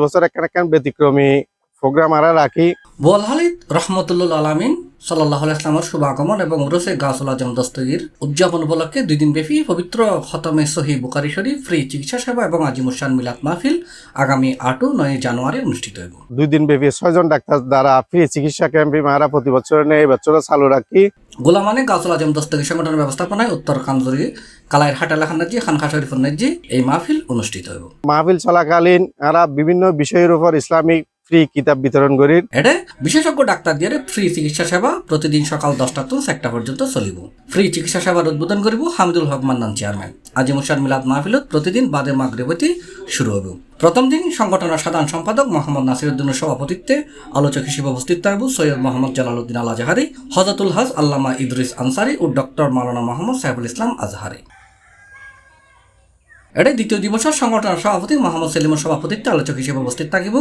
বছর একখান ব্যতিক্রমী প্রোগ্রাম আমরা রাখি। বোয়ালহালিদ রহমতুল্লাহ আলামিন সাল্লাল্লাহু আলাইহি ওয়াসাল্লামের শুভ আগমন এবং উরুসে গাউসুল আজম দস্তগীর উদযাপন উপলক্ষে 2 দিন ব্যাপী পবিত্র খতমে সহিহ বুখারী শরীফ ফ্রি চিকিৎসা সেবা এবং আজিমুশান মিলাদ মাহফিল আগামী 8 ও 9 জানুয়ারি অনুষ্ঠিত হবে। 2 দিন ব্যাপী 6 জন ডাক্তার দ্বারা ফ্রি চিকিৎসা ক্যাম্প আমরা প্রতি বছর নেই, এবছরও চালু রাখি। গোলামানে গাউসুল আজম দস্তগীর সংগঠনের ব্যবস্থাপনায় উত্তর কামজুরি কালাইরহাট এলাকার নাজি খানখা শরীফুর নাজি এই মাহফিল অনুষ্ঠিত হবে। মাহফিল চলাকালীন আমরা বিভিন্ন বিষয়ের উপর ইসলামিক ফ্রি কিতাব বিতরণ করি। এটা বিশেষজ্ঞ ডাক্তার দিয়ে ফ্রি চিকিৎসা সেবা প্রতিদিন সকাল 10টা থেকে 1টা পর্যন্ত চলিব। ফ্রি চিকিৎসা সেবার উদ্বোধন করিব হামিদুল হক মান্নান চেয়ারম্যান। আজিমুশান মিলাদ মাহফিলত প্রতিদিন বাদে মাগরিবতি শুরু হবে। প্রথম দিন সংগঠনের সাধারণ সম্পাদক মোহাম্মদ নাসিরউদ্দিনের সভাপতিত্বে আলোচক হিসেবে উপস্থিত থাকব সৈয়দ মোহাম্মদ জালালউদ্দিন আল আজহারি, হযরতুল হজ আল্লামা ইদ্রিস আনসারি ও ডক্টর মাওলানা মোহাম্মদ সাইফুল ইসলাম আজহারি। এটাই দ্বিতীয় দিবসের সংগঠনের সভাপতি মোহাম্মদ সেলিমের সভাপতিত্বে আলোচক হিসেবে উপস্থিত থাকিব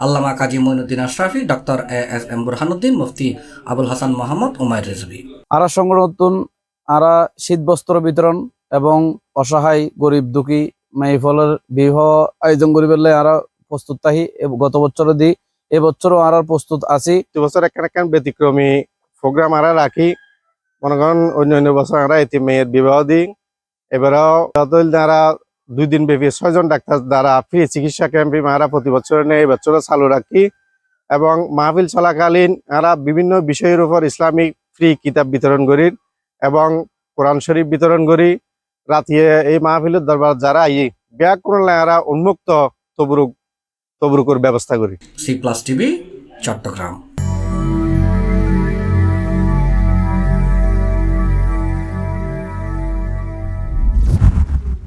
আল্লামা কাজী মঈনুদ্দিন আশরাফি, ডক্টর এস.এম. বুরহানুদ্দিন, মুফতি আবুল হাসান মোহাম্মদ উমাইর রিজভী। আরা সংগঠন আরা শীত বস্ত্র বিতরণ এবং অসহায় গরিব দুঃখী মাইফলের বিবাহ আয়োজন করিবার আরা প্রস্তুত থাকি। গত বছর দি এবছরও আরা প্রস্তুত আছি। বছর একখান ব্যতিক্রমী প্রোগ্রাম আমরা রাখি। মনে করেন অন্য বছর আমরা এটি মেয়ের বিবাহ দিই। এবারও দ্বারা 2 দিন ব্যাপী 6 জন ডাক্তার দ্বারা ফ্রি চিকিৎসা ক্যাম্প আমরা প্রতি বছর নেই, এবছরও চালু রাখি। এবং মাহফিল চলাকালীন আমরা বিভিন্ন বিষয়ের উপর ইসলামিক ফ্রি কিতাব বিতরণ করি এবং কোরআন শরীফ বিতরণ করি। রাতিয়ে এই মাহফিলের দরবার যারা ব্যাগ করলে আমরা উন্মুক্ত তবরুকের ব্যবস্থা করি। C plus TV, Chittagong.